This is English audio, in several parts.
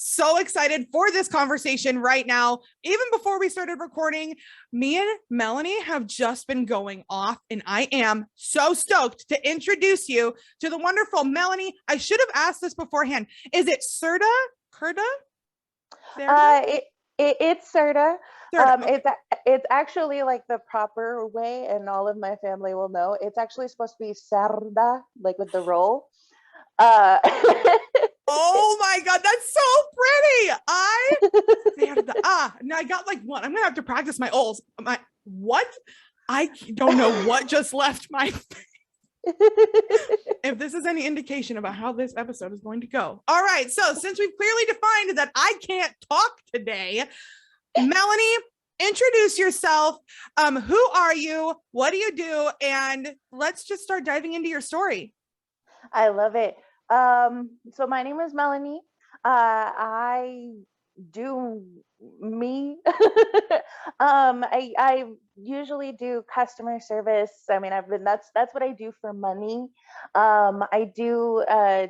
so excited for this conversation right now. Even before we started recording, me and Melanie have just been going off, and I am so stoked to introduce you to the wonderful Melanie. I should have asked this beforehand. Is it Cerda? Cerda? It's Cerda. Okay. It's actually like the proper way, and all of my family will know. It's actually supposed to be Cerda, like with the roll. Uh, Oh my God, that's so pretty. Now I got like one. I'm gonna have to practice my O's. What? I don't know what just left my if this is any indication about how this episode is going to go. All right, so since we've clearly defined that I can't talk today, Melanie, introduce yourself. Who are you? What do you do? And let's just start diving into your story. I love it. So my name is Melanie. I do me. I usually do customer service. I mean, that's what I do for money. I do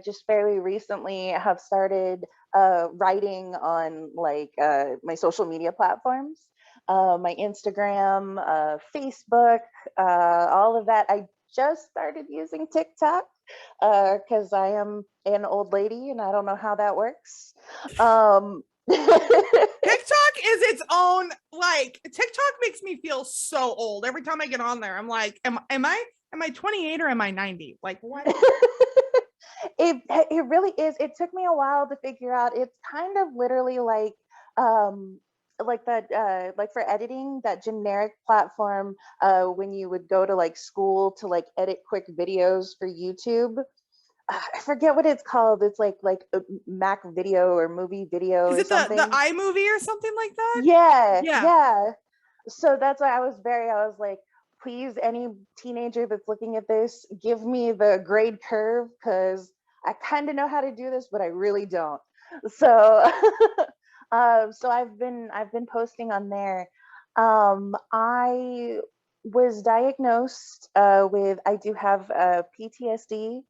just fairly recently have started writing on like my social media platforms, my Instagram, Facebook, all of that. I just started using TikTok because I am an old lady and I don't know how that works. TikTok is its own, like, TikTok makes me feel so old. Every time I get on there, I'm like, am I 28 or am I 90? Like, what? It really is. It took me a while to figure out. It's kind of literally like that like for editing, that generic platform when you would go to like school to like edit quick videos for YouTube. I forget what it's called. It's like a Mac video or movie video Is or it the something. iMovie or something like that? Yeah. Yeah. So that's why I was like, please, any teenager that's looking at this, give me the grade curve because I kind of know how to do this, but I really don't. So so I've been posting on there. I was diagnosed with, I do have PTSD.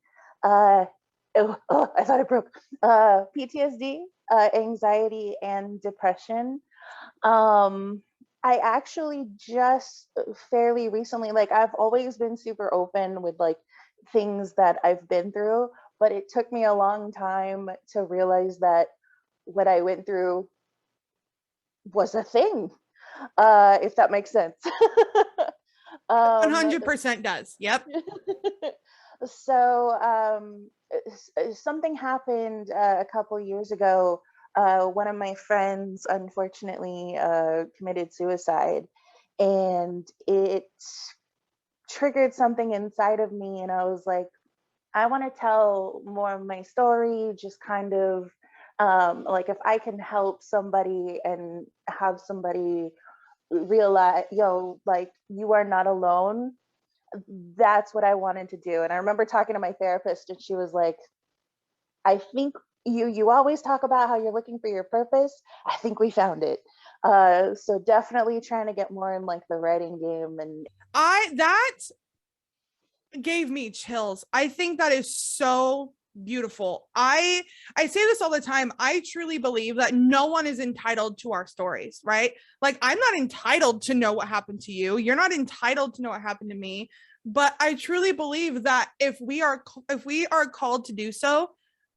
I thought it broke. PTSD, anxiety, and depression. Um, I actually just fairly recently, like I've always been super open with like things that I've been through, but it took me a long time to realize that what I went through was a thing, if that makes sense. 100% does. Yep. So something happened a couple years ago. One of my friends unfortunately committed suicide, and it triggered something inside of me, and I was like, I want to tell more of my story, just kind of like if I can help somebody and have somebody realize, like you are not alone. That's what I wanted to do. And I remember talking to my therapist, and she was like, I think you always talk about how you're looking for your purpose. I think we found it. So definitely trying to get more in like the writing game. And That gave me chills. I think that is so beautiful. I say this all the time. I truly believe that no one is entitled to our stories, right? Like, I'm not entitled to know what happened to you. You're not entitled to know what happened to me. But I truly believe that if we are called to do so,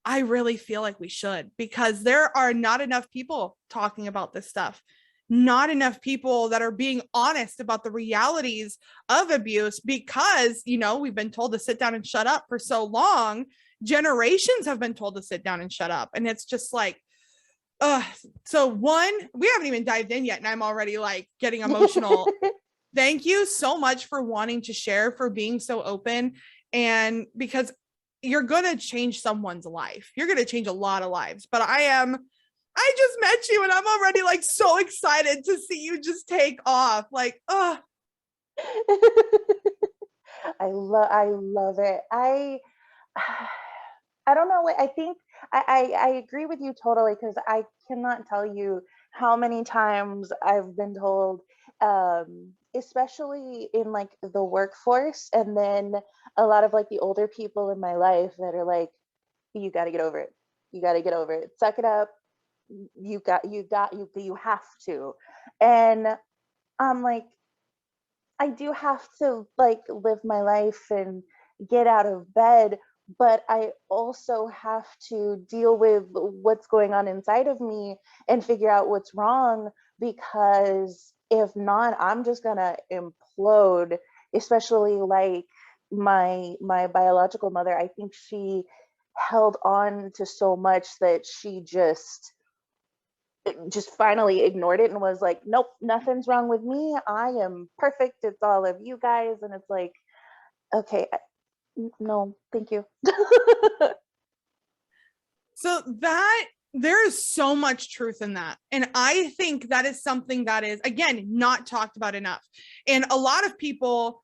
I really feel like we should, because there are not enough people talking about this stuff. Not enough people that are being honest about the realities of abuse, because, we've been told to sit down and shut up for so long. Generations have been told to sit down and shut up. And it's just like, so one, we haven't even dived in yet, and I'm already like getting emotional. Thank you so much for wanting to share, for being so open. And because you're going to change someone's life, you're going to change a lot of lives. But I just met you and I'm already like so excited to see you just take off. Like, oh. I love it. I don't know. I think I agree with you totally, because I cannot tell you how many times I've been told, especially in like the workforce, and then a lot of like the older people in my life that are like, you got to get over it. You got to get over it. Suck it up. you have to. And I'm like, I do have to like live my life and get out of bed, but I also have to deal with what's going on inside of me and figure out what's wrong, because if not, I'm just gonna implode, especially like my biological mother. I think she held on to so much that she just finally ignored it and was like, nope, nothing's wrong with me. I am perfect. It's all of you guys. And it's like, okay, no, thank you. So that there is so much truth in that. And I think that is something that is, again, not talked about enough. And a lot of people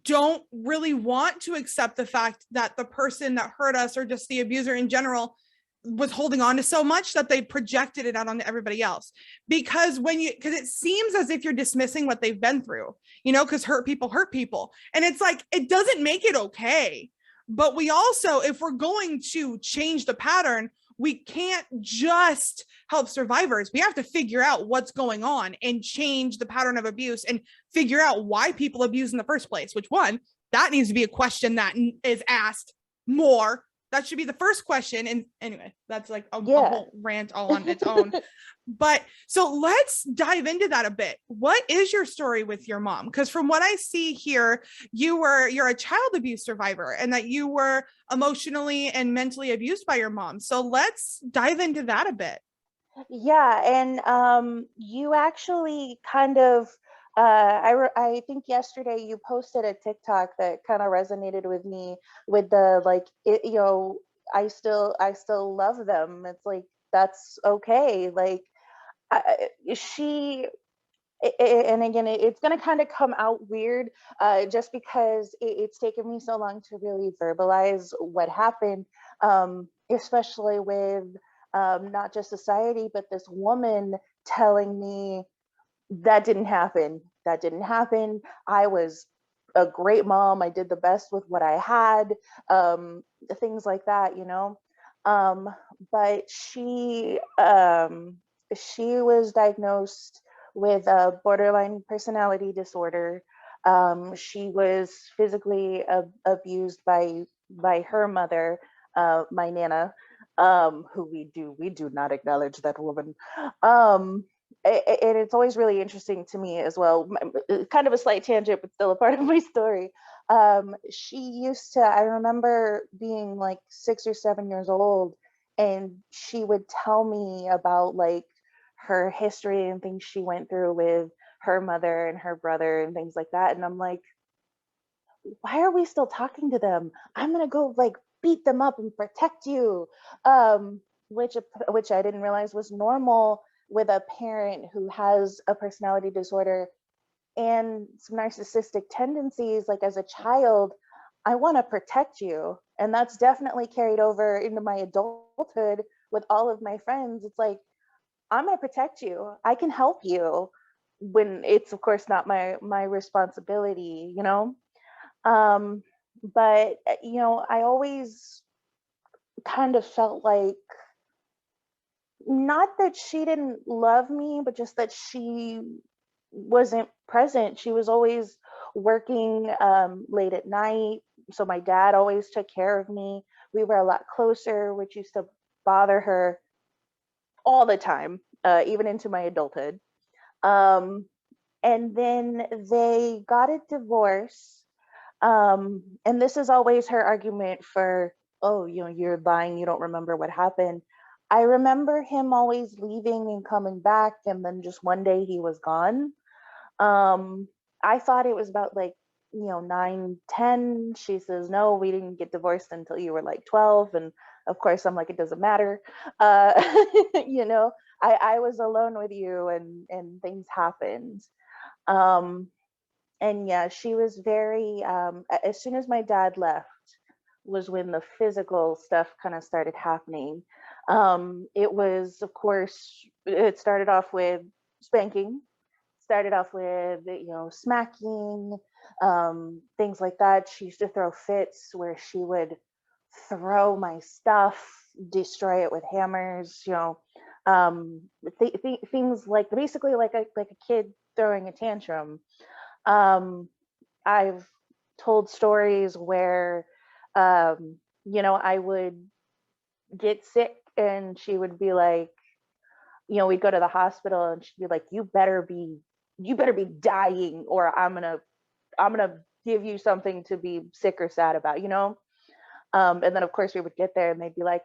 don't really want to accept the fact that the person that hurt us, or just the abuser in general, was holding on to so much that they projected it out onto everybody else. Because because it seems as if you're dismissing what they've been through, because hurt people hurt people. And it's like, it doesn't make it okay. But we also, if we're going to change the pattern, we can't just help survivors. We have to figure out what's going on and change the pattern of abuse and figure out why people abuse in the first place. Which one? That needs to be a question that is asked more. That should be the first question. And anyway, that's like a whole rant all on its own. But so let's dive into that a bit. What is your story with your mom? Because from what I see here, you're a child abuse survivor, and that you were emotionally and mentally abused by your mom. So let's dive into that a bit. Yeah, and you actually kind of, I think yesterday you posted a TikTok that kind of resonated with me, with the like, I still love them. It's like, that's okay. Like, she, and again, it's going to kind of come out weird, just because it's taken me so long to really verbalize what happened, especially with, not just society, but this woman telling me that didn't happen. That didn't happen. I was a great mom. I did the best with what I had, things like that. Um, but she was diagnosed with a borderline personality disorder. She was physically abused by her mother, my nana, who we do not acknowledge that woman. And it's always really interesting to me as well. Kind of a slight tangent, but still a part of my story. She used to, I remember being like 6 or 7 years old, and she would tell me about like her history and things she went through with her mother and her brother and things like that. And I'm like, why are we still talking to them? I'm gonna go like beat them up and protect you. Which I didn't realize was normal with a parent who has a personality disorder and some narcissistic tendencies. Like, as a child, I want to protect you, and that's definitely carried over into my adulthood with all of my friends. It's like, I'm going to protect you. I can help you, when it's of course not my responsibility. um but I always kind of felt like, not that she didn't love me, but just that she wasn't present. She was always working, late at night, so my dad always took care of me. We were a lot closer, which used to bother her all the time, even into my adulthood. um and then they got a divorce. And this is always her argument for, oh, you're lying, you don't remember what happened. I remember him always leaving and coming back, and then just one day he was gone. um I thought it was about like, 9, 10. She says, no, we didn't get divorced until you were like 12. And of course I'm like, it doesn't matter. uh you know I was alone with you, and things happened. um and yeah, she was very, as soon as my dad left was when the physical stuff kind of started happening. It was, of course, it started off with spanking, started off with, smacking, things like that. She used to throw fits where she would throw my stuff, destroy it with hammers. Things like basically like a kid throwing a tantrum. um I've told stories where, I would get sick and she would be like, we'd go to the hospital and she'd be like, you better be dying or I'm gonna give you something to be sick or sad about. And then of course we would get there and they'd be like,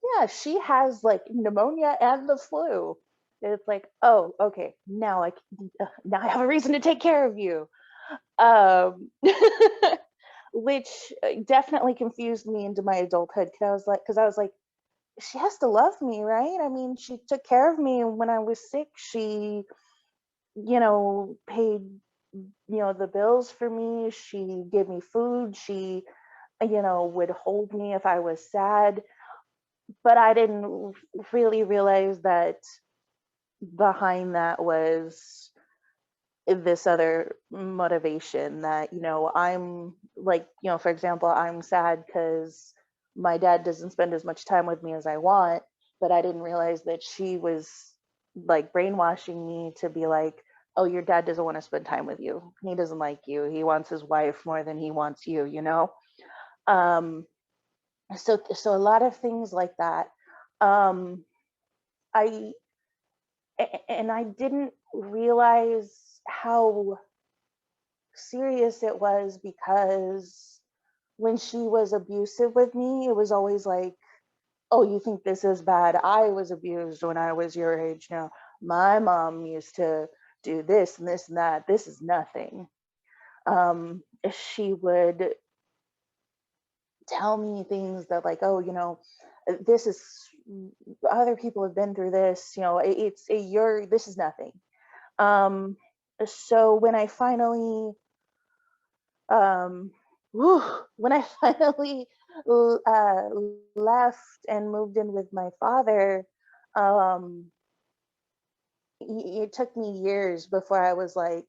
yeah, she has like pneumonia and the flu. And it's like, oh, okay, now I have a reason to take care of you. um which definitely confused me into my adulthood because I was like, she has to love me, right? I mean, she took care of me when I was sick. She, paid, the bills for me. She gave me food. She, would hold me if I was sad. But I didn't really realize that behind that was this other motivation that, I'm like, for example, I'm sad because my dad doesn't spend as much time with me as I want. But I didn't realize that she was like brainwashing me to be like, oh, your dad doesn't want to spend time with you, he doesn't like you, he wants his wife more than he wants you. Um so a lot of things like that. Um i and I didn't realize how serious it was, because when she was abusive with me, it was always like, oh, you think this is bad? I was abused when I was your age. Now, my mom used to do this and this and that. This is nothing. Um, she would tell me things that, like, oh, this is, other people have been through this. This is nothing. Um, so um, when I finally uh, left and moved in with my father, um, it took me years before I was like,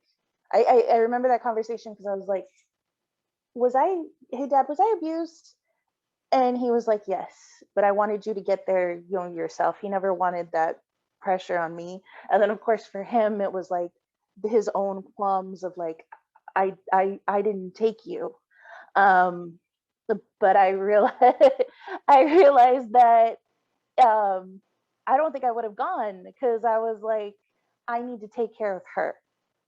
I remember that conversation because I was like, hey dad, was I abused? And he was like, yes, but I wanted you to get there, yourself. He never wanted that pressure on me. And then of course for him, it was like his own qualms of like, I didn't take you. Um, but I realized I realized that um, I don't think I would have gone, because I was like, I need to take care of her.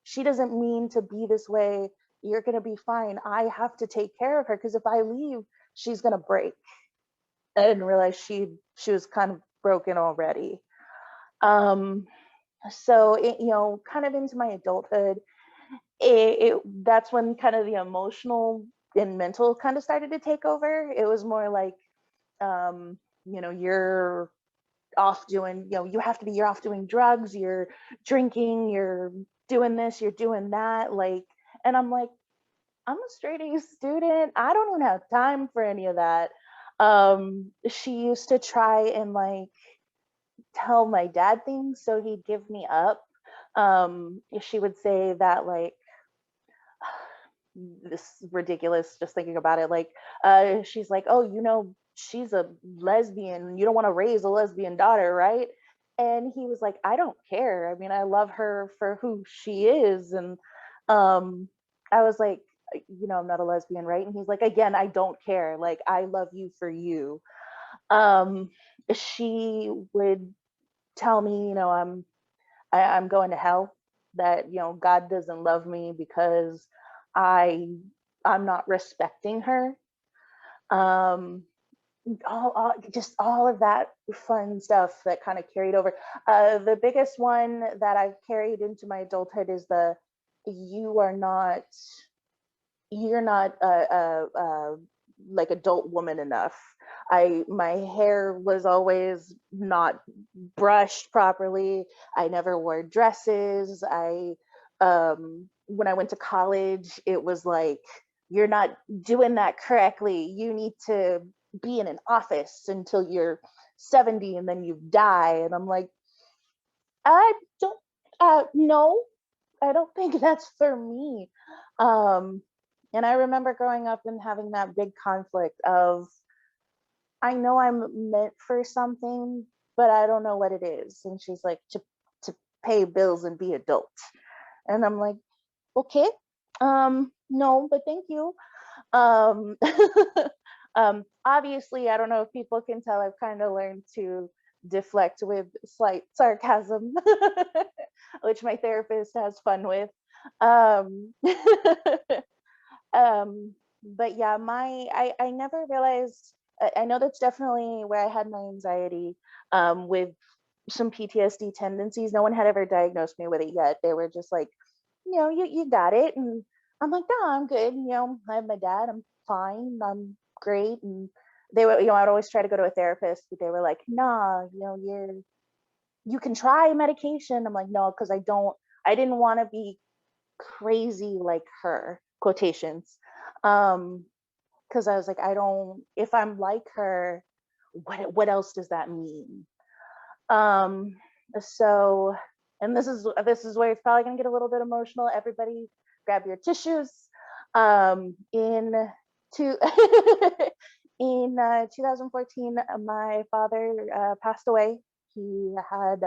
She doesn't mean to be this way. You're gonna be fine. I have to take care of her because if I leave, she's gonna break. I didn't realize she was kind of broken already. Um, so kind of into my adulthood, that's when kind of the emotional and mental kind of started to take over. It was more like, you're off doing, you're off doing drugs, you're drinking, you're doing this, you're doing that. Like, and I'm like, I'm a straight A student. I don't even have time for any of that. She used to try and like tell my dad things so he'd give me up. She would say that like, this is ridiculous just thinking about it, like, she's like, oh, she's a lesbian, you don't want to raise a lesbian daughter, right? And he was like, I don't care, I mean, I love her for who she is. And um I was like, I'm not a lesbian, right? And he's like, again, I don't care, like, I love you for you. um she would tell me, I'm going to hell, that God doesn't love me because I I'm not respecting her. Um, just all of that fun stuff that kind of carried over. The biggest one that I've carried into my adulthood is the, you are not you're not like adult woman enough. My hair was always not brushed properly. I never wore dresses. I When I went to college, it was like, you're not doing that correctly. You need to be in an office until you're 70 and then you die. And I'm like, I don't no, I don't think that's for me. Um, and I remember growing up and having that big conflict of, I know I'm meant for something, but I don't know what it is. And she's like, to pay bills and be adult. And I'm like, okay, no, but thank you. Um, obviously, I don't know if people can tell, I've kind of learned to deflect with slight sarcasm, which my therapist has fun with. Um, but yeah, I never realized, I know that's definitely where I had my anxiety, with some PTSD tendencies. No one had ever diagnosed me with it yet. They were just like, you got it. And I'm like, no, I'm good. I have my dad. I'm fine. I'm great. And they were, I'd always try to go to a therapist, but they were like, nah, you can try medication. I'm like, no, because I didn't want to be crazy like her, quotations. Because I was like, I don't, if I'm like her, what else does that mean? Um, so, and this is where it's probably gonna get a little bit emotional. Everybody, grab your tissues. In two, in 2014, my father passed away. He had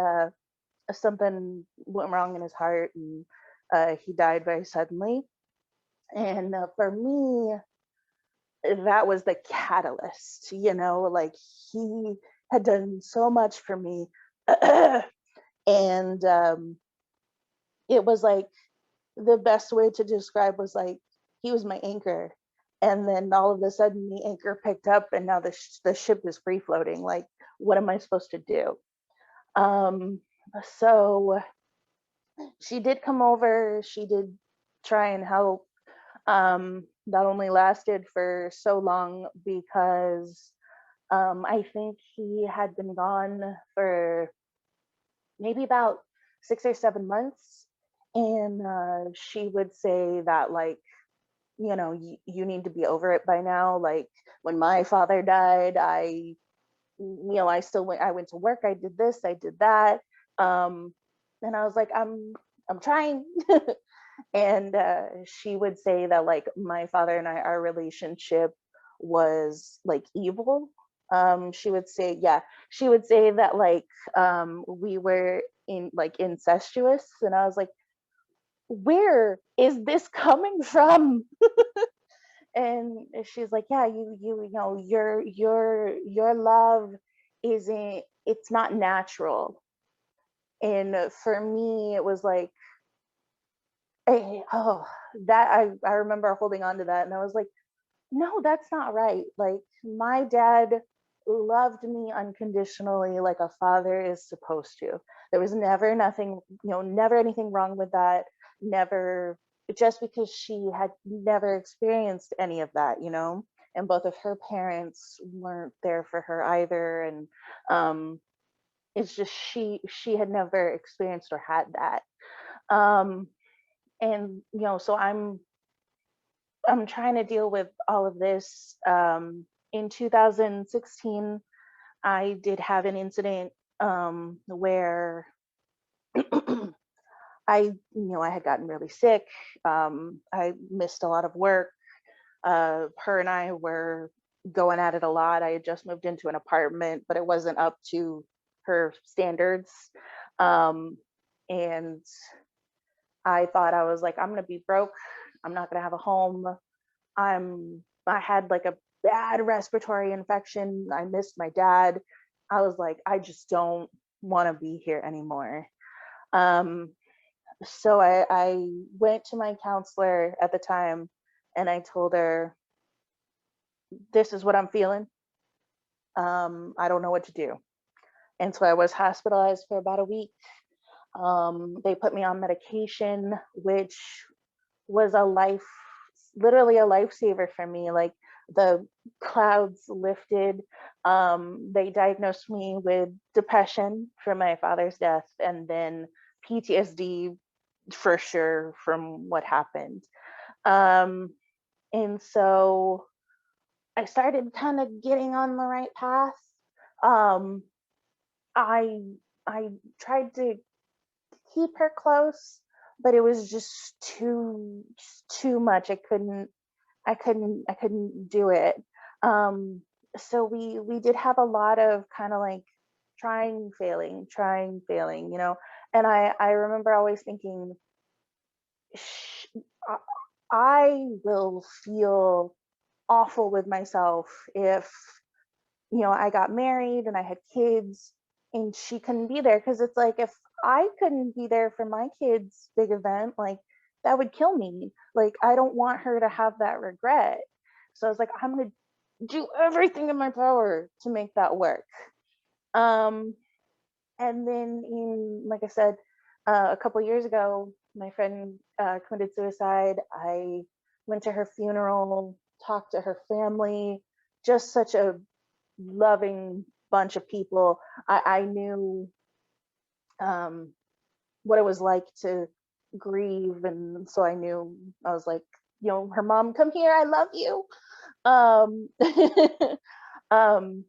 something went wrong in his heart, and he died very suddenly. And for me, that was the catalyst. Like, he had done so much for me. And it was like, the best way to describe was like, he was my anchor, and then all of a sudden the anchor picked up, and now the ship is free floating. Like, what am I supposed to do? So she did come over, she did try and help. That only lasted for so long because I think he had been gone for maybe about 6 or 7 months. And she would say that, like, you need to be over it by now. Like, when my father died, I went to work, I did this, I did that. Um, and I was like, I'm trying. And she would say that, like, my father and our relationship was like evil. She would say that, like, we were in like incestuous. And I was like, where is this coming from? And she's like, yeah, your love isn't, it's not natural. And for me, it was like, oh, that I remember holding on to that, and I was like, no, that's not right. Like, my dad loved me unconditionally, like a father is supposed to. There was never nothing, never anything wrong with that. Never, just because she had never experienced any of that, and both of her parents weren't there for her either. And it's just, she had never experienced or had that. Um, and so I'm trying to deal with all of this. In 2016, I did have an incident where I had gotten really sick. I missed a lot of work. Her and I were going at it a lot. I had just moved into an apartment, but it wasn't up to her standards. Um, and I thought, I was like, I'm gonna be broke. I'm not gonna have a home. I had like a bad respiratory infection. I missed my dad. I was like, I just don't want to be here anymore. Um, so I went to my counselor at the time, and I told her, this is what I'm feeling. I don't know what to do. And so I was hospitalized for about a week. They put me on medication, which was literally a lifesaver for me. Like, the clouds lifted. They diagnosed me with depression from my father's death, and then PTSD for sure from what happened. Um, and so I started kind of getting on the right path. Um, I I tried to keep her close, but it was just too much. I couldn't do it. Um, so we did have a lot of kind of like trying, failing, you know. And I remember always thinking, I I will feel awful with myself if, you know, I got married and I had kids and she couldn't be there. Cause it's like, if I couldn't be there for my kids' big event, like that would kill me. Like, I don't want her to have that regret. So I was like, I'm going to do everything in my power to make that work. Um, and then, like I said, a couple years ago, my friend committed suicide. I went to her funeral, talked to her family, just such a loving bunch of people. I knew um, what it was like to grieve, and so I knew, I was like, you know, her mom, come here, I love you. Um, um,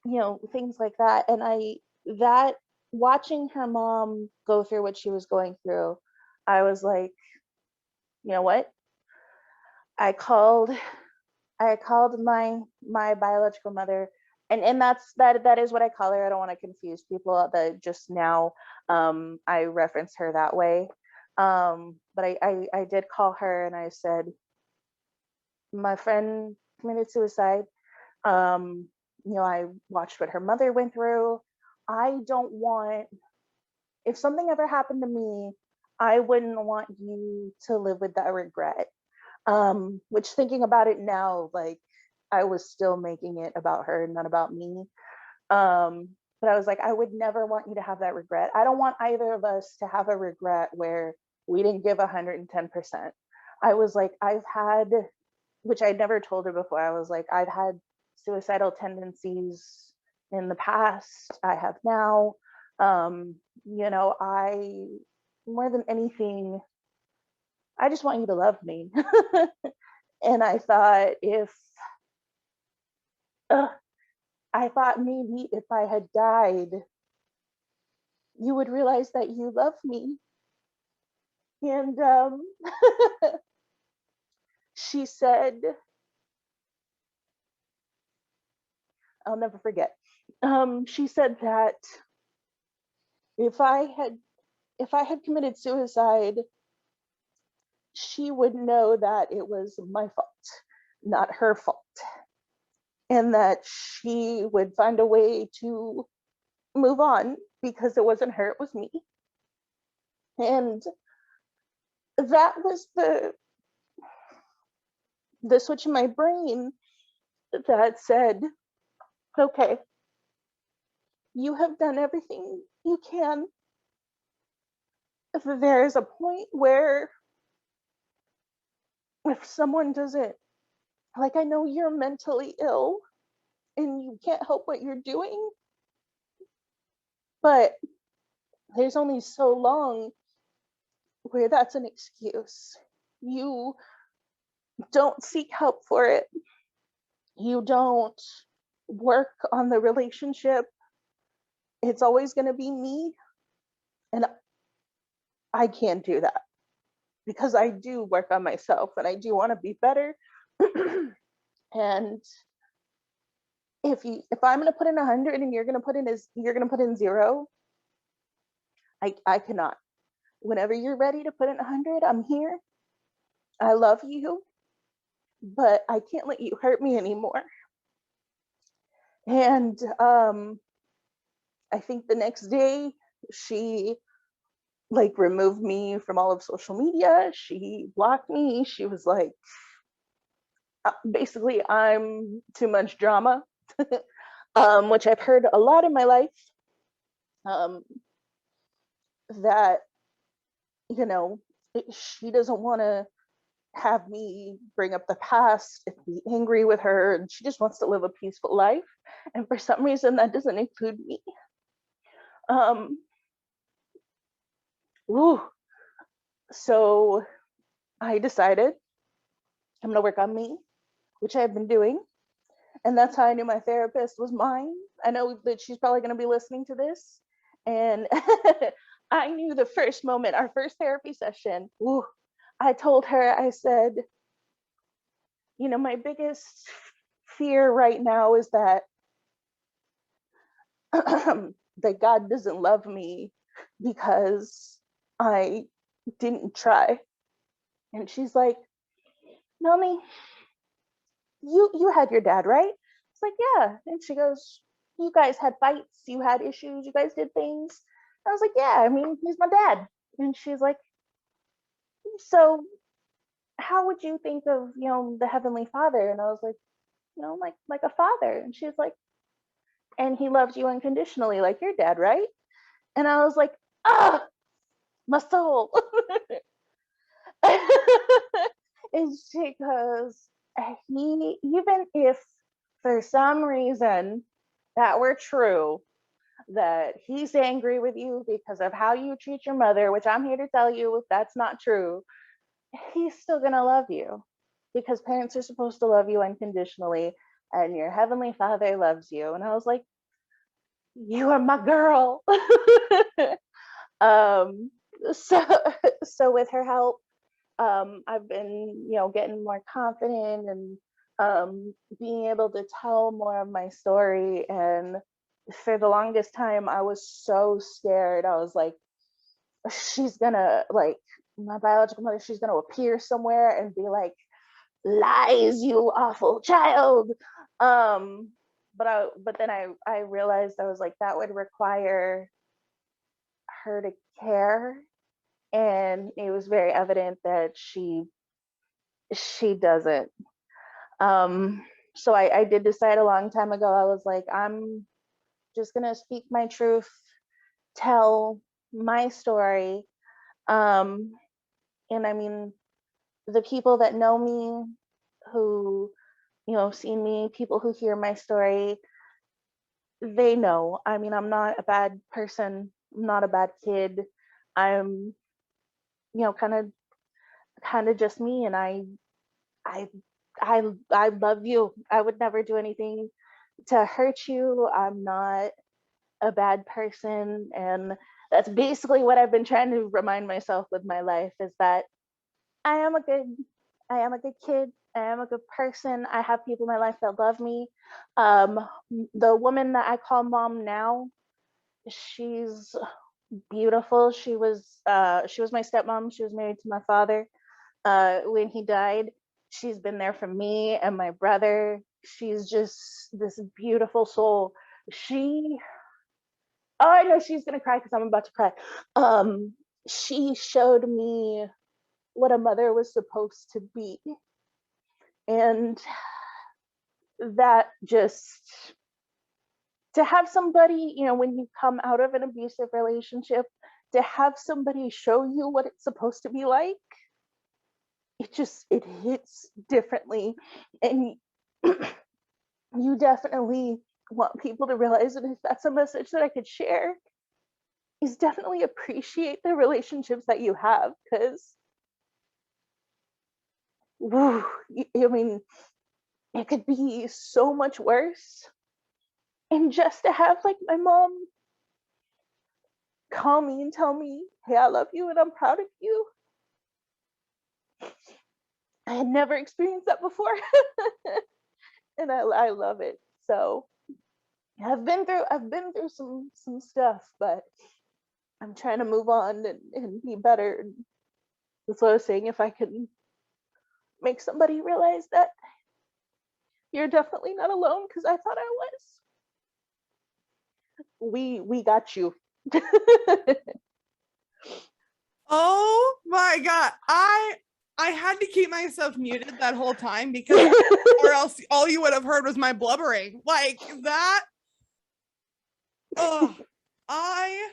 you know, things like that. And that watching her mom go through what she was going through, I was like, you know what? I called I called my biological mother, and that is what I call her. I don't want to confuse people. That just now I reference her that way. But I did call her and I said, my friend committed suicide. You know, I watched what her mother went through. I don't want, if something ever happened to me, I wouldn't want you to live with that regret. Which, thinking about it now, like, I was still making it about her, not about me. But I was like, I would never want you to have that regret. I don't want either of us to have a regret where we didn't give 110%. I was like, I've had, which I never told her before, I was like, I've had suicidal tendencies in the past. I have now. You know, I, more than anything, I just want you to love me. And I thought, if uh, I thought maybe if I had died, you would realize that you love me. And she said, I'll never forget. She said that if I had if I had committed suicide, she would know that it was my fault, not her fault, and that she would find a way to move on because it wasn't her, it was me. And that was the switch in my brain that said, okay, you have done everything you can. If there is a point where, if someone doesn't, like, I know you're mentally ill and you can't help what you're doing, but there's only so long where that's an excuse. You don't seek help for it. You don't work on the relationship. It's always going to be me. And I can't do that because I do work on myself and I do want to be better. And if I'm going to put in 100 and you're going to put in 0, I cannot. Whenever you're ready to put in 100, I'm here. I love you, but I can't let you hurt me anymore. And I think the next day she, like, removed me from all of social media. She blocked me. She was like, basically, I'm too much drama, which I've heard a lot in my life. Um, that, you know, she doesn't want to have me bring up the past and be angry with her, and she just wants to live a peaceful life. And for some reason, that doesn't include me. Um, ooh, so I decided I'm gonna work on me, which I've been doing. And that's how I knew my therapist was mine. I know that she's probably gonna be listening to this. And I knew the first moment, our first therapy session, ooh, I told her, I said, you know, my biggest fear right now is that that God doesn't love me because I didn't try. And she's like, Melanie, you had your dad, right? It's like, yeah. And she goes, you guys had fights, you had issues, you guys did things. I was like, yeah, I mean, he's my dad. And she's like, so how would you think of, the Heavenly Father? And I was like, like a father. And she's like, and he loves you unconditionally, like your dad, right? And I was like, ah, my soul. It's because he, even if for some reason that were true, that he's angry with you because of how you treat your mother, which I'm here to tell you, if that's not true, he's still gonna love you, because parents are supposed to love you unconditionally, and your Heavenly Father loves you. And I was like, you are my girl. um, so so with her help, I've been, getting more confident and being able to tell more of my story. And for the longest time, I was so scared. I was like, she's gonna, like, my biological mother, she's gonna appear somewhere and be like, lies, you awful child. But then I realized, I was like, that would require her to care, and it was very evident that she doesn't. So I did decide a long time ago. I was like, I'm just gonna speak my truth, tell my story. And I mean, the people that know me, who, seen me, people who hear my story, they know. I mean, I'm not a bad person. I'm not a bad kid. I'm, kind of just me. And I, I love you. I would never do anything to hurt you. I'm not a bad person. And that's basically what I've been trying to remind myself with my life, is that I am a good, I am a good kid. I am a good person. I have people in my life that love me. Um, the woman that I call mom now, she's beautiful. She was my stepmom. She was married to my father. When he died, she's been there for me and my brother. She's just this beautiful soul. Oh, I know she's gonna cry because I'm about to cry. She showed me what a mother was supposed to be. And that just, to have somebody, when you come out of an abusive relationship, to have somebody show you what it's supposed to be like, it hits differently. And you definitely want people to realize, and if that's a message that I could share, is definitely appreciate the relationships that you have, because I mean, it could be so much worse. And just to have, like, my mom call me and tell me, hey, I love you and I'm proud of you, I had never experienced that before. And I love it. So I've been through some stuff, but I'm trying to move on and be better. And that's what I was saying. If I can make somebody realize that you're definitely not alone, because I thought I was. We got you. Oh my God. I had to keep myself muted that whole time, because or else all you would have heard was my blubbering. Like that. Oh, I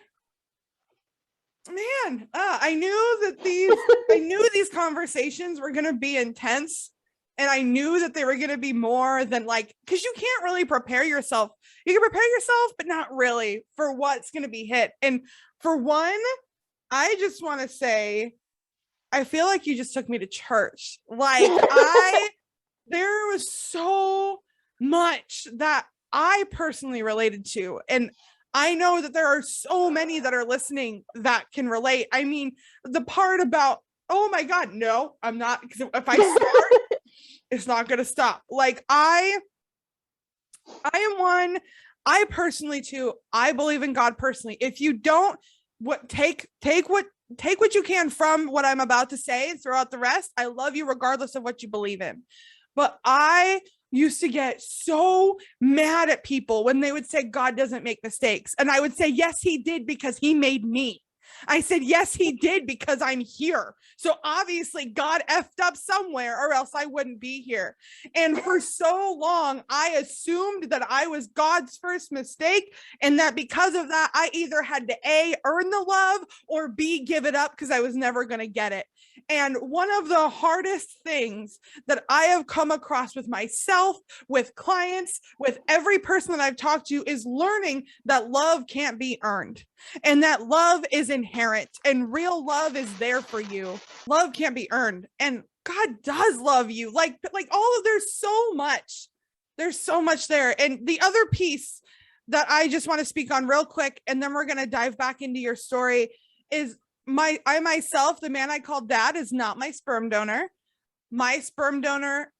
knew these conversations were going to be intense, and I knew that they were going to be more than, like, because you can't really prepare yourself. You can prepare yourself, but not really for what's going to be hit. And for one, I just want to say, I feel like you just took me to church. Like there was so much that I personally related to. And I know that there are so many that are listening that can relate. I mean, the part about, oh my God, no, I'm not, because if I start, it's not going to stop. Like I am one, I personally too, I believe in God personally. If you don't, take what you can from what I'm about to say and throw out the rest. I love you regardless of what you believe in. But I used to get so mad at people when they would say God doesn't make mistakes. And I would say, yes, he did, because he made me. I said, yes, he did, because I'm here. So obviously God effed up somewhere, or else I wouldn't be here. And for so long, I assumed that I was God's first mistake. And that because of that, I either had to A, earn the love, or B, give it up because I was never going to get it. And one of the hardest things that I have come across with myself, with clients, with every person that I've talked to, is learning that love can't be earned, and that love is inherent, and real love is there for you. Love can't be earned, and God does love you. Like all of, there's so much there. And the other piece that I just want to speak on real quick, and then we're going to dive back into your story, is I myself, the man I call dad, is not my sperm donor. My sperm donor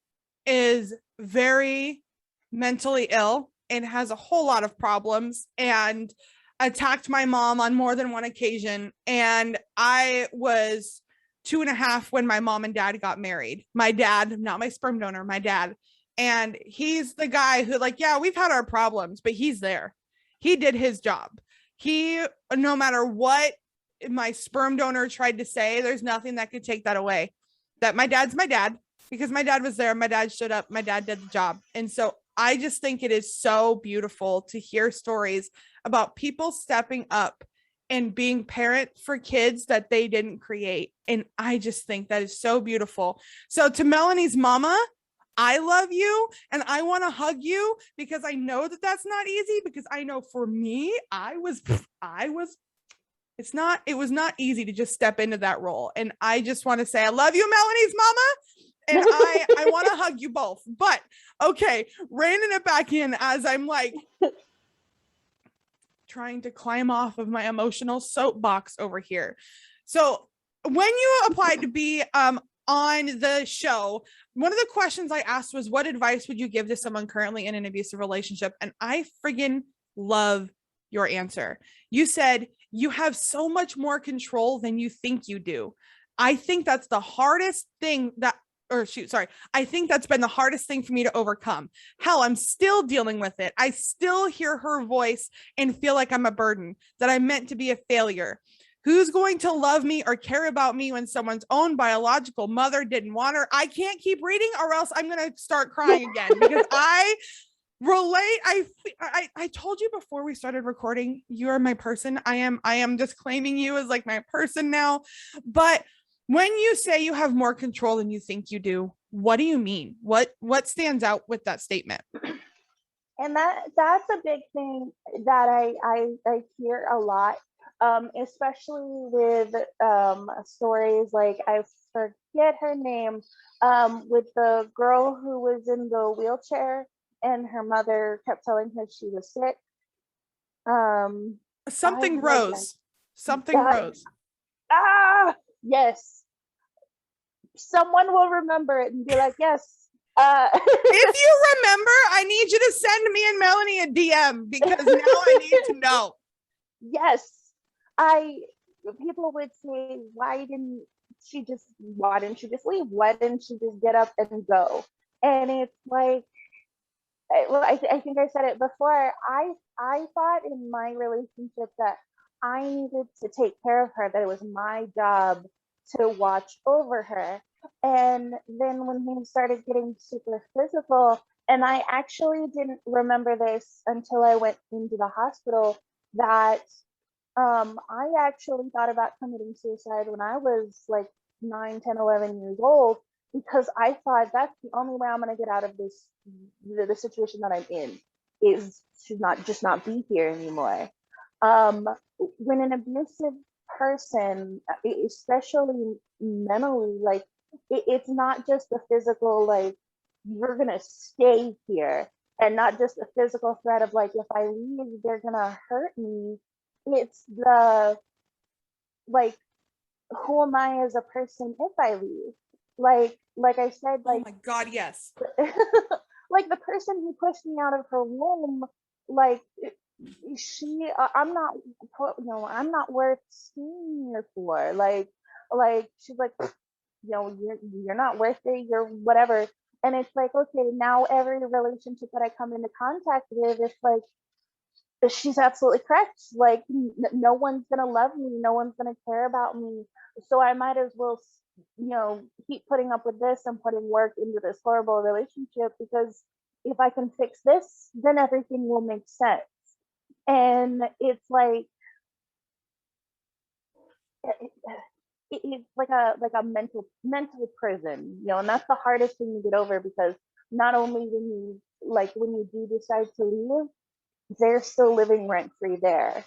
is very mentally ill and has a whole lot of problems, and attacked my mom on more than one occasion. And I was 2.5 when my mom and dad got married. My dad, not my sperm donor, my dad. And he's the guy who, like, yeah, we've had our problems, but he's there. He did his job. He, no matter what my sperm donor tried to say, there's nothing that could take that away. That my dad's my dad, because my dad was there. My dad showed up. My dad did the job. And so I just think it is so beautiful to hear stories about people stepping up and being parent for kids that they didn't create. And I just think that is so beautiful. So to Melanie's mama, I love you, and I want to hug you, because I know that that's not easy, because I know for me, it was not easy to just step into that role. And I just want to say, I love you, Melanie's mama. And I want to hug you both. But okay, reining it back in as I'm like trying to climb off of my emotional soapbox over here. So when you applied to be on the show, one of the questions I asked was, what advice would you give to someone currently in an abusive relationship? And I friggin' love your answer. You said you have so much more control than you think you do. I think that's the hardest thing I think that's been the hardest thing for me to overcome. Hell, I'm still dealing with it. I still hear her voice and feel like I'm a burden, that I'm meant to be a failure. Who's going to love me or care about me when someone's own biological mother didn't want her? I can't keep reading, or else I'm going to start crying again, because I relate. I told you before we started recording, you're my person. I am just claiming you as like my person now. But when you say you have more control than you think you do, what do you mean? What stands out with that statement? And that's a big thing that I hear a lot, especially with stories like, I forget her name, with the girl who was in the wheelchair and her mother kept telling her she was sick. Something Rose. Something Rose. Yes. Someone will remember it and be like, yes. If you remember, I need you to send me and Melanie a DM, because now I need to know. Yes. People would say, why didn't she just leave? Why didn't she just get up and go? And it's like, I think I said it before. I thought in my relationship that I needed to take care of her, that it was my job to watch over her. And then when he started getting super physical, and I actually didn't remember this until I went into the hospital, that I actually thought about committing suicide when I was like 9, 10, 11 years old, because I thought that's the only way I'm going to get out of this, the situation that I'm in, is to not be here anymore. When an abusive person, especially mentally, like, it's not just the physical, like, you're going to stay here, and not just the physical threat of like, if I leave, they're going to hurt me. It's the, like, who am I as a person if I leave? Like I said, like, oh my God, yes. like the person who pushed me out of her womb like I'm not, I'm not worth staying here for. Like she's like, you're not worth it, you're whatever. And it's like, okay, now every relationship that I come into contact with, it's like, she's absolutely correct. Like, no one's gonna love me, no one's gonna care about me. So I might as well, keep putting up with this and putting work into this horrible relationship, because if I can fix this, then everything will make sense. And it's like, it's like a mental prison, and that's the hardest thing to get over, because not only when you do decide to leave, they're still living rent free there.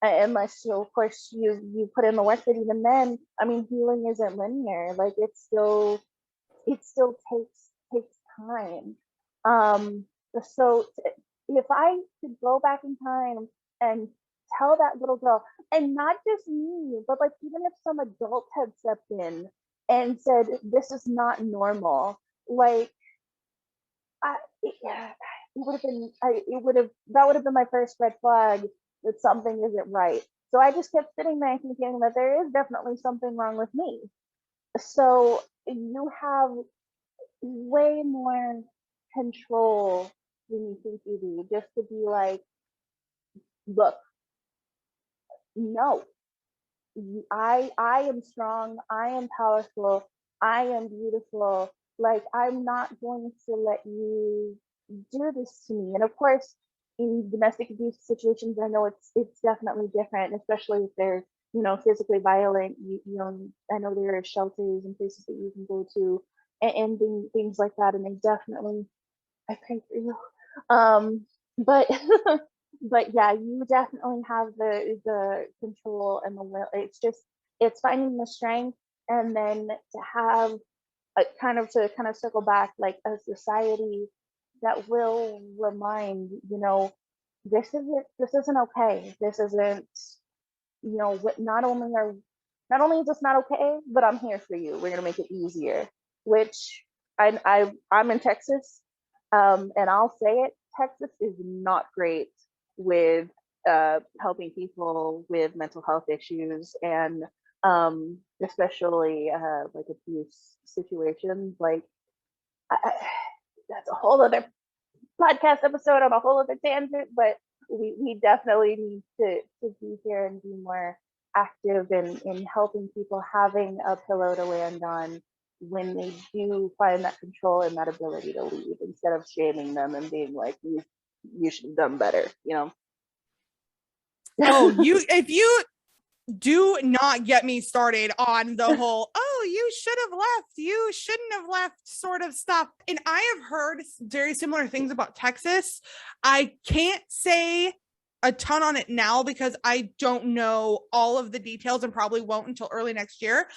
Unless of course you put in the work. But even then, I mean, healing isn't linear. Like, it still takes time. Um, so if I could go back in time and tell that little girl, and not just me, but like even if some adult had stepped in and said, "This is not normal," like yeah, it would have been, that would have been my first red flag that something isn't right. So I just kept sitting there thinking that there is definitely something wrong with me. So you have way more control than you think you do, just to be like, look, no, I am strong, I am powerful, I am beautiful. Like, I'm not going to let you do this to me. And of course, in domestic abuse situations, I know it's definitely different, especially if they're, physically violent. I know there are shelters and places that you can go to, and things like that. And they definitely, I pray for you. But but yeah, you definitely have the control and the will. It's finding the strength, and then to have to circle back, like a society that will remind, this isn't okay. This isn't, not only is this not okay, but I'm here for you. We're gonna make it easier. Which I'm in Texas, and I'll say it. Texas is not great with helping people with mental health issues, and especially like abuse situations. Like, I, that's a whole other podcast episode on a whole other tangent, but we definitely need to be here and be more active in helping people, having a pillow to land on when they do find that control and that ability to leave, instead of shaming them and being like, you should have done better, Oh, if you do not get me started on the whole, oh, you should have left, you shouldn't have left sort of stuff. And I have heard very similar things about Texas. I can't say a ton on it now because I don't know all of the details and probably won't until early next year.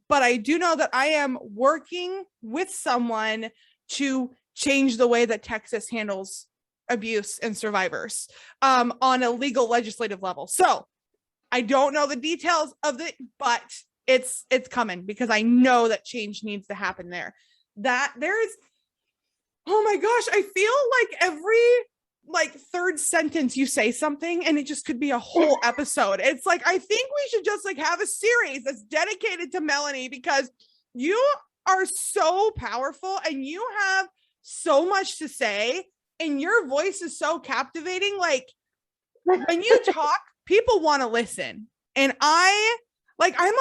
But I do know that I am working with someone to change the way that Texas handles abuse and survivors on a legal legislative level. So I don't know the details of it, but it's coming, because I know that change needs to happen there. That there's, oh my gosh, I feel like every third sentence you say something and it just could be a whole episode. It's like, I think we should just have a series that's dedicated to Melanie, because you are so powerful and you have so much to say and your voice is so captivating. Like, when you talk, people want to listen. And I'm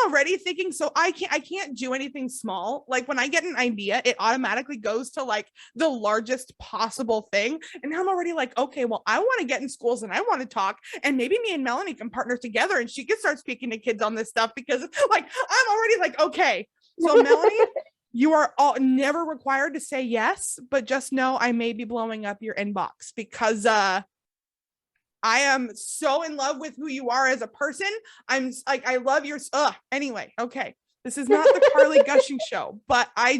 already thinking, so I can't do anything small. Like, when I get an idea, it automatically goes to the largest possible thing. And I'm already like, okay, well, I want to get in schools and I want to talk, and maybe me and Melanie can partner together and she can start speaking to kids on this stuff, because I'm already like, okay. So Melanie, you are all never required to say yes, but just know I may be blowing up your inbox, because I am so in love with who you are as a person. I'm like, I love your, anyway. Okay. This is not the Karleigh gushing show, but I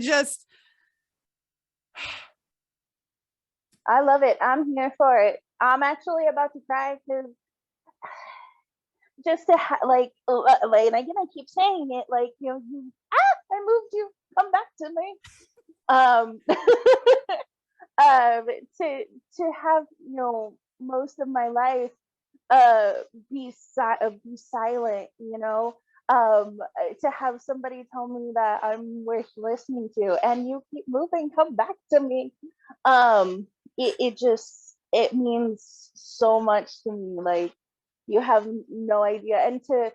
love it. I'm here for it. I'm actually about to cry, because just to and again, I keep saying it, like, I moved you, come back to me. um to have, most of my life be silent, you know. To have somebody tell me that I'm worth listening to and you keep moving, come back to me. It just, it means so much to me. Like, you have no idea. And to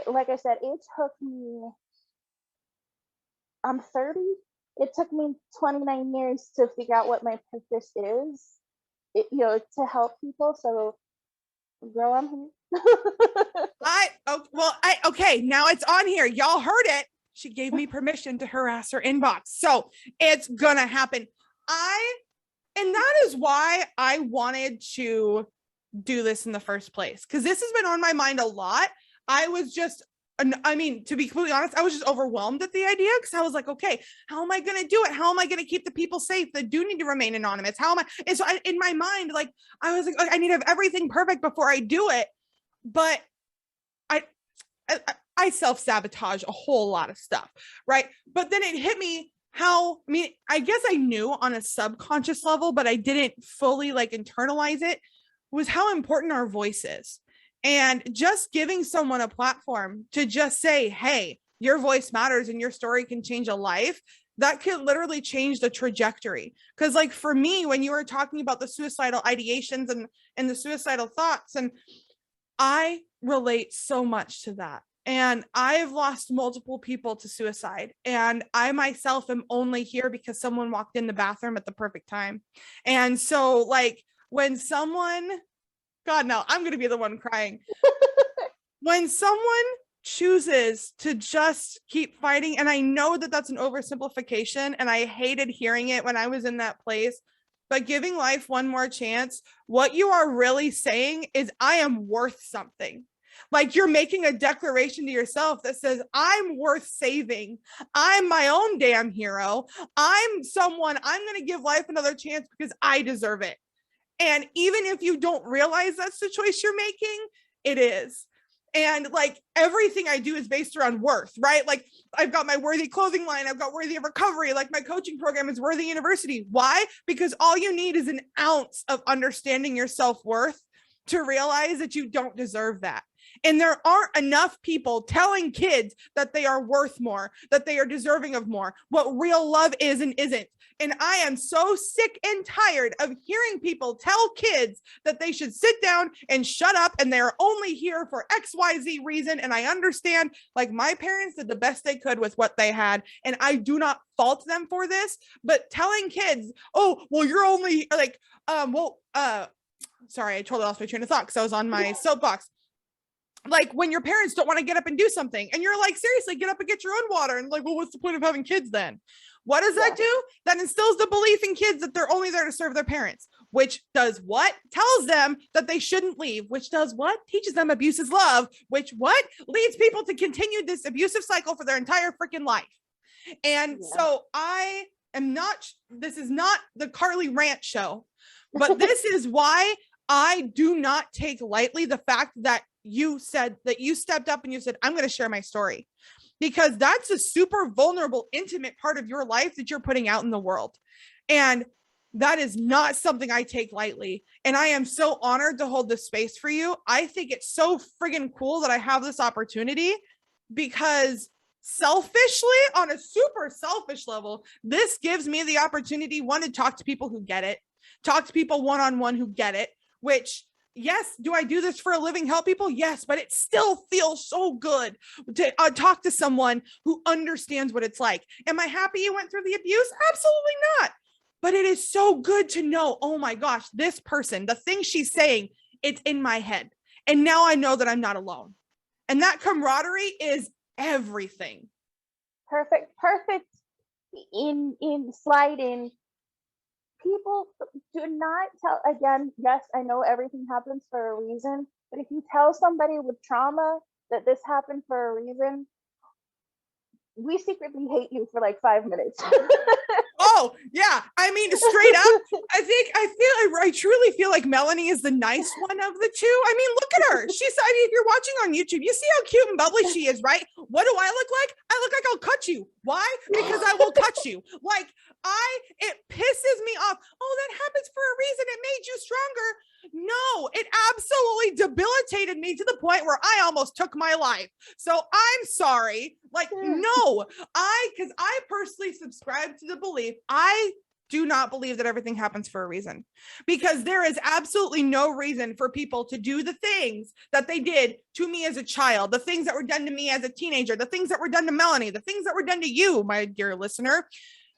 like I said, it took me, I'm 30. It took me 29 years to figure out what my purpose is. You know, to help people. So, girl, I'm here. Okay, now it's on here. Y'all heard it. She gave me permission to harass her inbox. So it's gonna happen. And that is why I wanted to do this in the first place, because this has been on my mind a lot. I mean, to be completely honest, I was just overwhelmed at the idea, because I was like, okay, how am I going to do it? How am I going to keep the people safe that do need to remain anonymous? How am I? And so in my mind, like, I was like, I need to have everything perfect before I do it. But I self-sabotage a whole lot of stuff, right? But then it hit me how, I mean, I guess I knew on a subconscious level, but I didn't fully like internalize it, was how important our voice is. And just giving someone a platform to just say, hey, your voice matters and your story can change a life, that could literally change the trajectory. Because like for me, when you were talking about the suicidal ideations and the suicidal thoughts, and I relate so much to that. And I've lost multiple people to suicide. And I myself am only here because someone walked in the bathroom at the perfect time. And so like when someone, God, no, I'm going to be the one crying. When someone chooses to just keep fighting, and I know that that's an oversimplification, and I hated hearing it when I was in that place, but giving life one more chance, what you are really saying is, I am worth something. Like, you're making a declaration to yourself that says, I'm worth saving. I'm my own damn hero. I'm going to give life another chance because I deserve it. And even if you don't realize that's the choice you're making, it is. And like everything I do is based around worth, right? Like I've got my Worthy clothing line. I've got Worthy of Recovery. Like my coaching program is Worthy University. Why? Because all you need is an ounce of understanding your self-worth to realize that you don't deserve that. And there aren't enough people telling kids that they are worth more, that they are deserving of more, what real love is and isn't. And I am so sick and tired of hearing people tell kids that they should sit down and shut up and they're only here for XYZ reason. And I understand, like, my parents did the best they could with what they had, and I do not fault them for this, but telling kids, oh, well, you're only like, sorry, I totally lost my train of thought because I was on my soapbox. Like when your parents don't want to get up and do something and you're like, seriously, get up and get your own water. And like, well, what's the point of having kids then? What does that do? That instills the belief in kids that they're only there to serve their parents, which does what? Tells them that they shouldn't leave, which does what? Teaches them abuse is love, which what? Leads people to continue this abusive cycle for their entire freaking life. And so I am not, this is not the Karleigh rant show, but this is why I do not take lightly the fact that you said that you stepped up and you said, I'm going to share my story, because that's a super vulnerable, intimate part of your life that you're putting out in the world. And that is not something I take lightly. And I am so honored to hold this space for you. I think it's so friggin' cool that I have this opportunity, because selfishly, on a super selfish level, this gives me the opportunity, one, to talk to people who get it, talk to people one-on-one who get it, which, yes, do I do this for a living, help people? Yes, but it still feels so good to talk to someone who understands what it's like. Am I happy you went through the abuse? Absolutely not. But it is so good to know, oh my gosh, this person, the thing she's saying, it's in my head. And now I know that I'm not alone. And that camaraderie is everything. Perfect in sliding. People do not tell, again, yes, I know everything happens for a reason, but if you tell somebody with trauma that this happened for a reason, we secretly hate you for like 5 minutes. Oh yeah, I mean, straight up, I truly feel like Melanie is the nice one of the two. I mean, look at her. I mean, if you're watching on YouTube, you see how cute and bubbly she is, right? What do I look like? I look like I'll cut you. Why? Because I will cut you. Like, it pisses me off. Oh, that happens for a reason. It made you stronger. No, it absolutely debilitated me to the point where I almost took my life. So I'm sorry. Like, no, because I personally subscribe to the belief, I do not believe that everything happens for a reason, because there is absolutely no reason for people to do the things that they did to me as a child, the things that were done to me as a teenager, the things that were done to Melanie, the things that were done to you, my dear listener.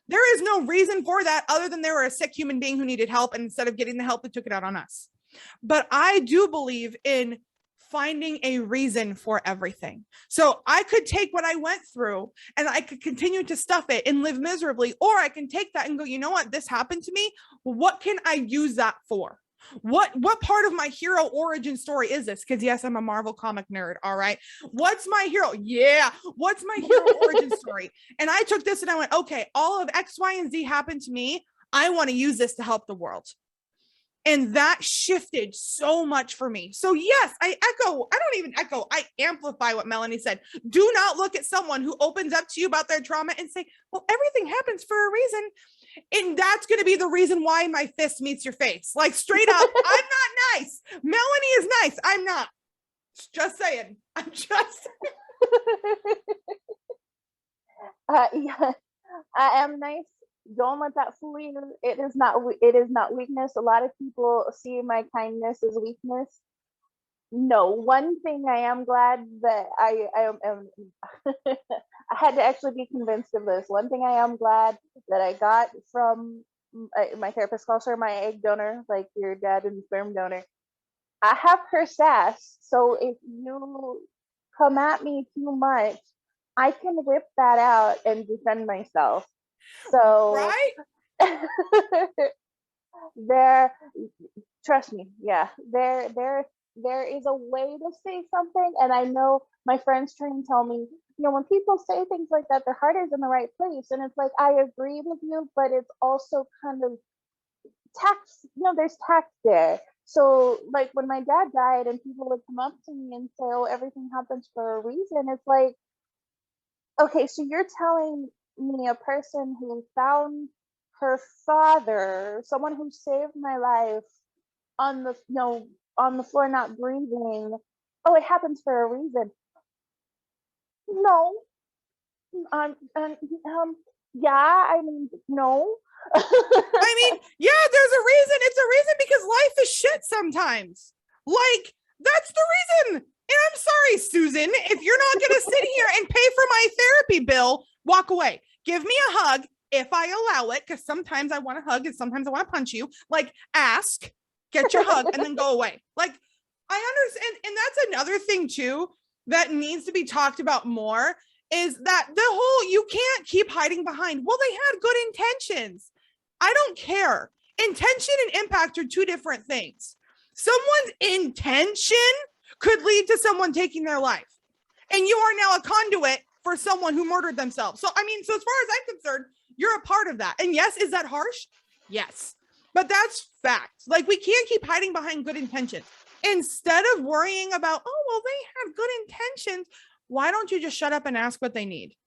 There is no reason for that other than they were a sick human being who needed help, and instead of getting the help, they took it out on us. But I do believe in finding a reason for everything. So I could take what I went through and I could continue to stuff it and live miserably, or I can take that and go, you know what, this happened to me. What can I use that for? What part of my hero origin story is this? Because yes, I'm a Marvel comic nerd. All right. What's my hero? Yeah. What's my hero origin story? And I took this and I went, okay, all of X, Y, and Z happened to me. I want to use this to help the world. And that shifted so much for me. So yes, I don't even echo, I amplify what Melanie said. Do not look at someone who opens up to you about their trauma and say, well, everything happens for a reason. And that's going to be the reason why my fist meets your face. Like, straight up, I'm not nice. Melanie is nice. I'm not. Just saying. I'm just. Yeah, I am nice. Don't let that fool you. It is not. It is not weakness. A lot of people see my kindness as weakness. No, one thing I am glad that I am. I had to actually be convinced of this. One thing I am glad that I got from my therapist calls her my egg donor, like your dad and sperm donor. I have her sass, so if you come at me too much, I can whip that out and defend myself. So Right? there, trust me, yeah, there is a way to say something, and I know my friends try and tell me, when people say things like that, their heart is in the right place, and it's like, I agree with you, but it's also kind of tact, there's tact there. So like when my dad died and people would come up to me and say, oh, everything happens for a reason, it's like, okay, so you're telling me a person who found her father, someone who saved my life, on the on the floor not breathing, oh, it happens for a reason. No. Yeah, I mean, no. I mean, yeah, there's a reason. It's a reason because life is shit sometimes. Like, that's the reason. And I'm sorry, Susan, if you're not going to sit here and pay for my therapy bill, walk away. Give me a hug if I allow it, because sometimes I want to hug and sometimes I want to punch you. Like, ask, get your hug, and then go away. Like, I understand. And that's another thing, too, that needs to be talked about more, is that the whole, you can't keep hiding behind, well, they had good intentions. I don't care. Intention and impact are two different things. Someone's intention could lead to someone taking their life. And you are now a conduit for someone who murdered themselves. So, I mean, so as far as I'm concerned, you're a part of that. And yes, is that harsh? Yes. But that's fact. Like, we can't keep hiding behind good intentions. Instead of worrying about, oh, well, they have good intentions, why don't you just shut up and ask what they need?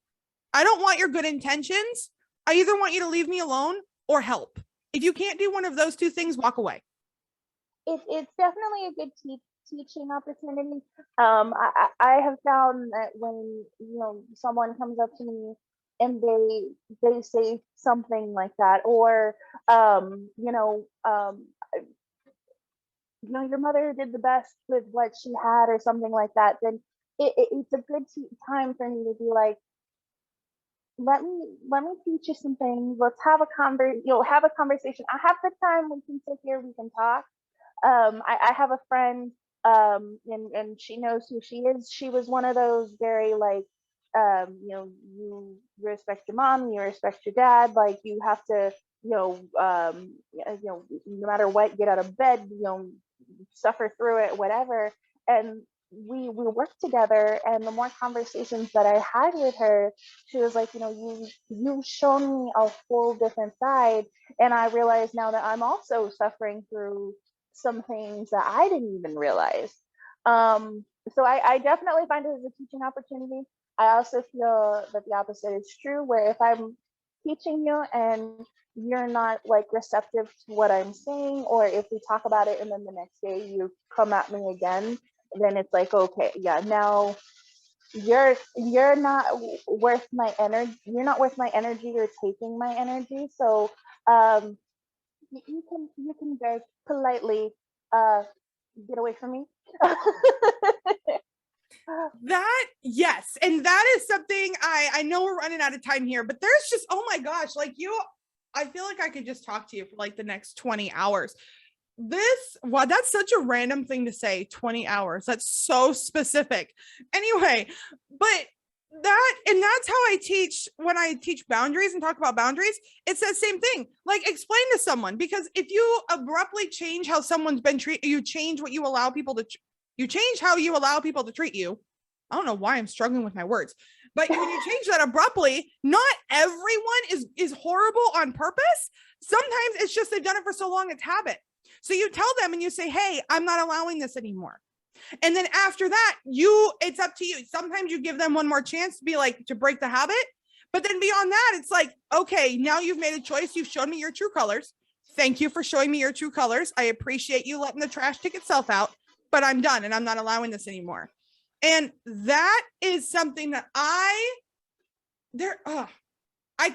I don't want your good intentions. I either want you to leave me alone or help. If you can't do one of those two things, walk away. It's definitely a good teaching opportunity. I have found that when someone comes up to me and they say something like that, or your mother did the best with what she had, or something like that, then it's a good time for me to be like, let me teach you some things. Let's have a have a conversation. I have the time. We can sit here. We can talk. I have a friend, and she knows who she is. She was one of those very like, you respect your mom, you respect your dad. Like, you have to, no matter what, get out of bed, suffer through it, whatever. And we worked together, and the more conversations that I had with her, she was like, you've shown me a whole different side, and I realize now that I'm also suffering through some things that I didn't even realize. So I definitely find it as a teaching opportunity. I also feel that the opposite is true, where if I'm teaching you and you're not like receptive to what I'm saying, or if we talk about it and then the next day you come at me again, then it's like, okay, yeah, now you're not worth my energy. You're not worth my energy. You're taking my energy. So um, you can very politely uh, get away from me. That, yes. And that is something I know we're running out of time here, but there's just, oh my gosh, like I feel like I could just talk to you for like the next 20 hours. Wow, that's such a random thing to say, 20 hours. That's so specific. Anyway, but that's how I teach when I teach boundaries and talk about boundaries. It's that same thing. Like, explain to someone, because if you abruptly change how someone's been treated, you change what you allow people to, you change how you allow people to treat you. I don't know why I'm struggling with my words, but when you change that abruptly, not everyone is horrible on purpose. Sometimes it's just they've done it for so long, it's habit. So you tell them and you say, hey, I'm not allowing this anymore. And then after that, it's up to you. Sometimes you give them one more chance to be like, to break the habit. But then beyond that, it's like, okay, now you've made a choice. You've shown me your true colors. Thank you for showing me your true colors. I appreciate you letting the trash take itself out, but I'm done and I'm not allowing this anymore. And that is something that I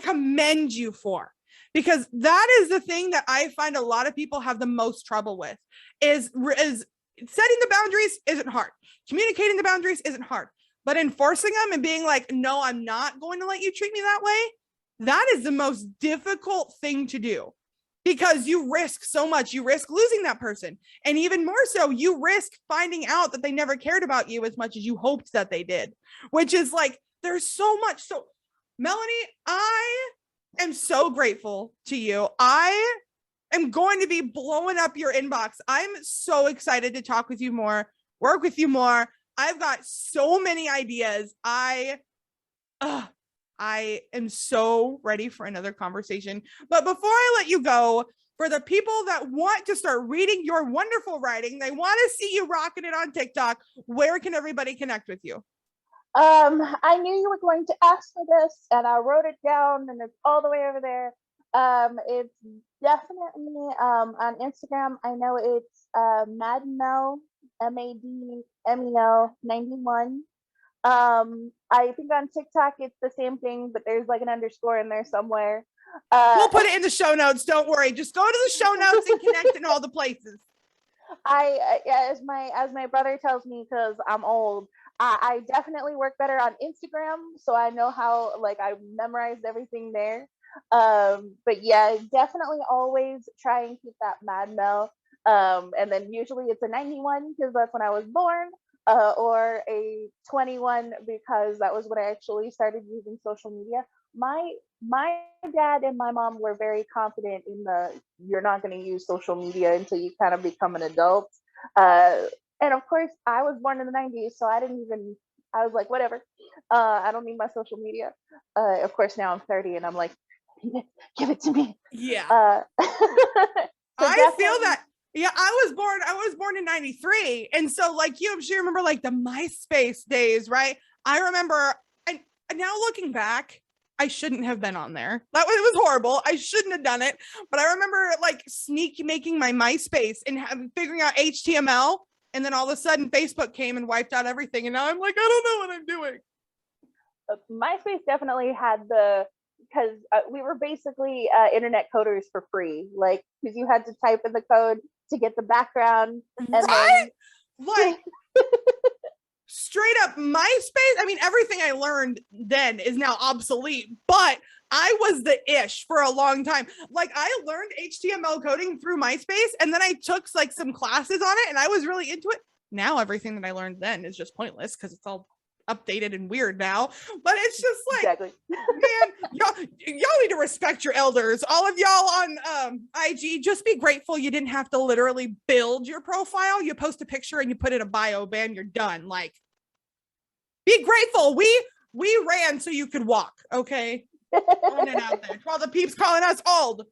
commend you for. Because that is the thing that I find a lot of people have the most trouble with is setting the boundaries isn't hard. Communicating the boundaries isn't hard, but enforcing them and being like, no, I'm not going to let you treat me that way. That is the most difficult thing to do because you risk so much. You risk losing that person. And even more so, you risk finding out that they never cared about you as much as you hoped that they did, which is like, there's so much. So Melanie, I am so grateful to you. I am going to be blowing up your inbox. I'm so excited to talk with you more, work with you more. I've got so many ideas. I am so ready for another conversation. But before I let you go, for the people that want to start reading your wonderful writing, they want to see you rocking it on TikTok, where can everybody connect with you? I knew you were going to ask for this, and I wrote it down, and it's all the way over there. It's definitely on Instagram. I know it's Madmel, MADMEL 91. I think on TikTok it's the same thing, but there's like an underscore in there somewhere. We'll put it in the show notes. Don't worry. Just go to the show notes and connect in all the places. As my brother tells me, because I'm old, I definitely work better on Instagram, so I know how, like, I memorized everything there. But yeah, definitely always try and keep that Mad Mel. And then usually it's a 91 because that's when I was born, or a 21 because that was when I actually started using social media. My dad and my mom were very confident in the you're not going to use social media until you kind of become an adult. And of course, I was born in the 90s, so I was like, whatever. I don't need my social media. Of course, now I'm 30 and I'm like, give it to me. Yeah. So I feel that. Yeah, I was born in 93. And so like you, I'm sure you remember like the MySpace days, right? I remember, and now looking back, I shouldn't have been on there. It was horrible. I shouldn't have done it. But I remember like sneak making my MySpace and figuring out HTML. And then all of a sudden Facebook came and wiped out everything. And now I'm like, I don't know what I'm doing. MySpace definitely had because we were basically internet coders for free. Like, because you had to type in the code to get the background. And right? Like, straight up MySpace. I mean, everything I learned then is now obsolete, but I was the ish for a long time. Like, I learned HTML coding through MySpace, and then I took like some classes on it, and I was really into it. Now everything that I learned then is just pointless because it's all updated and weird now. But it's just like, exactly. Man, y'all need to respect your elders. All of y'all on IG, just be grateful you didn't have to literally build your profile. You post a picture and you put in a bio, bam, you're done. Like, be grateful. We ran so you could walk. Okay. Throwing it out there. To all the peeps calling us old.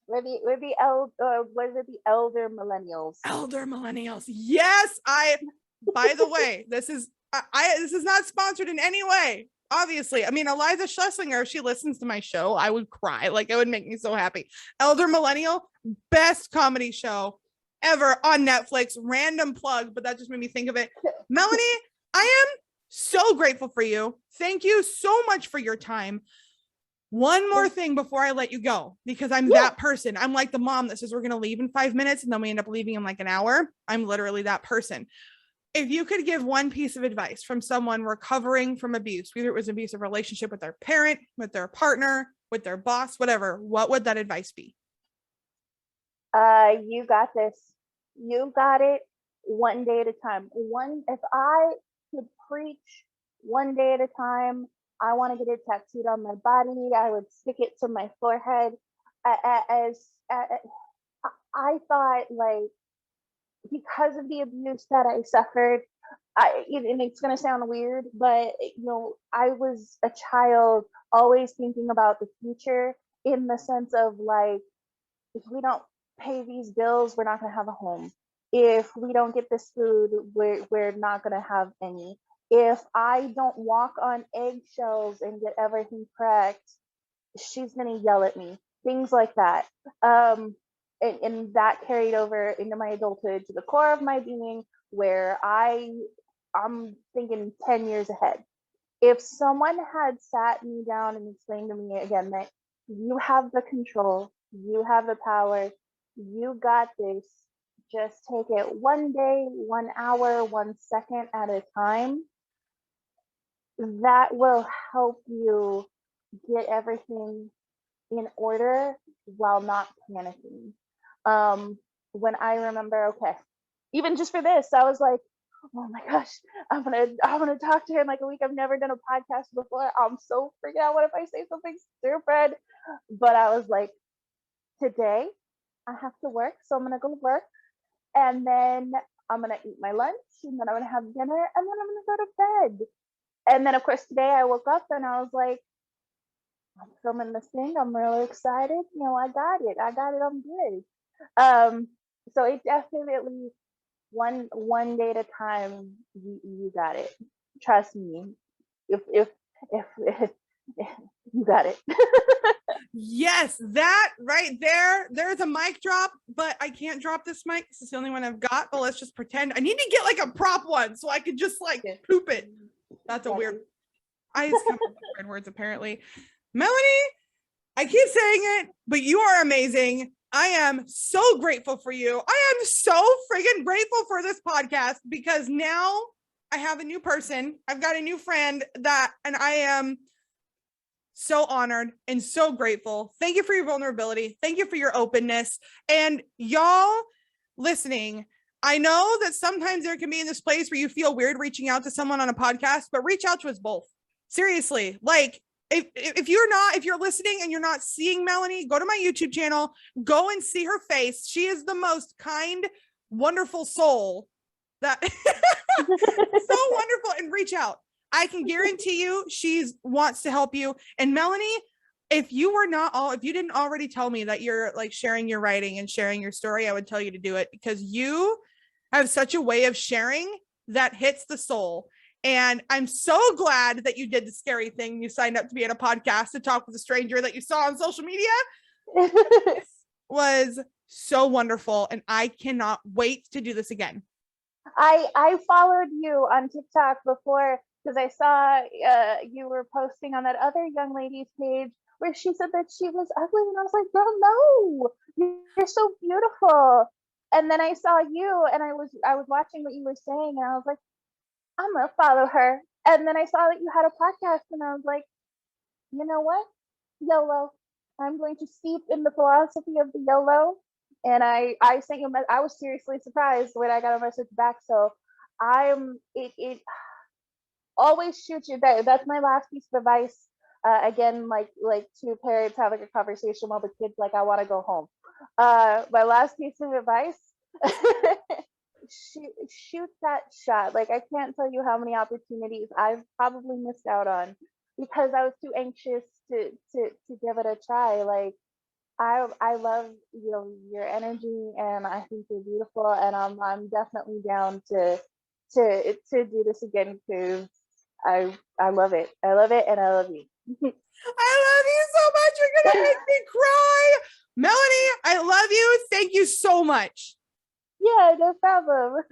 Was it the elder millennials? Elder millennials. Yes. By the way, this is not sponsored in any way. obviously. I mean, Eliza Schlesinger, if she listens to my show, I would cry. Like, it would make me so happy. Elder Millennial, best comedy show ever on Netflix. Random plug, but that just made me think of it. Melanie, I am so grateful for you. Thank you so much for your time. One more thing before I let you go, because I'm that person. I'm like the mom that says we're going to leave in 5 minutes and then we end up leaving in like an hour. I'm literally that person. If you could give one piece of advice from someone recovering from abuse, whether it was an abusive relationship with their parent, with their partner, with their boss, whatever, what would that advice be? You got this. You got it, one day at a time. If I could preach one day at a time, I want to get it tattooed on my body. I would stick it to my forehead. I thought, like, because of the abuse that I suffered, and it's going to sound weird, but I was a child always thinking about the future, in the sense of, like, if we don't pay these bills, we're not going to have a home. If we don't get this food, we're not going to have any. If I don't walk on eggshells and get everything correct, she's going to yell at me. Things like that. And that carried over into my adulthood, to the core of my being, where I'm thinking 10 years ahead. If someone had sat me down and explained to me again that you have the control, you have the power, you got this, just take it one day, 1 hour, 1 second at a time, that will help you get everything in order while not panicking. When I remember, okay, even just for this, I was like, oh my gosh, I'm gonna talk to her in like a week. I've never done a podcast before. I'm so freaking out. What if I say something stupid? But I was like, today I have to work, so I'm gonna go to work, and then I'm gonna eat my lunch, and then I'm gonna have dinner, and then I'm gonna go to bed. And then of course today I woke up and I was like, I'm filming this thing. I'm really excited. I got it. I'm good. So it definitely, one day at a time. You got it. Trust me. If you got it. Yes, that right there. There's a mic drop, but I can't drop this mic. This is the only one I've got. But let's just pretend. I need to get like a prop one so I could just like poop it. That's a weird. I just come up with weird words apparently. Melanie, I keep saying it, but you are amazing. I am so grateful for you. I am so friggin' grateful for this podcast, because now I have a new person. I've got a new friend and I am so honored and so grateful. Thank you for your vulnerability. Thank you for your openness. And y'all listening, I know that sometimes there can be in this place where you feel weird reaching out to someone on a podcast, but reach out to us both. Seriously, like, if you're listening and you're not seeing Melanie, go to my YouTube channel, go and see her face. She is the most kind, wonderful soul that so wonderful, and reach out. I can guarantee you she wants to help you. And Melanie, if you didn't already tell me that you're like sharing your writing and sharing your story, I would tell you to do it, because you have such a way of sharing that hits the soul. And I'm so glad that you did the scary thing. You signed up to be at a podcast to talk with a stranger that you saw on social media. This was so wonderful. And I cannot wait to do this again. I followed you on TikTok before, because I saw you were posting on that other young lady's page where she said that she was ugly. And I was like, girl, no, you're so beautiful. And then I saw you and I was watching what you were saying, and I was like, I'm gonna follow her. And then I saw that you had a podcast, and I was like, you know what? YOLO. I'm going to steep in the philosophy of the YOLO. And I sent you I was seriously surprised when I got a message back. So it always shoot your that's my last piece of advice. Again, like two parents having a conversation while the kid's like, I want to go home. My last piece of advice, shoot that shot. Like, I can't tell you how many opportunities I've probably missed out on because I was too anxious to give it a try. Like, I love your energy, and I think you're beautiful, and I'm definitely down to do this again, because I love it. I love it, and I love you. I love you so much. You're gonna make me cry. Melanie, I love you. Thank you so much. Yeah, no problem.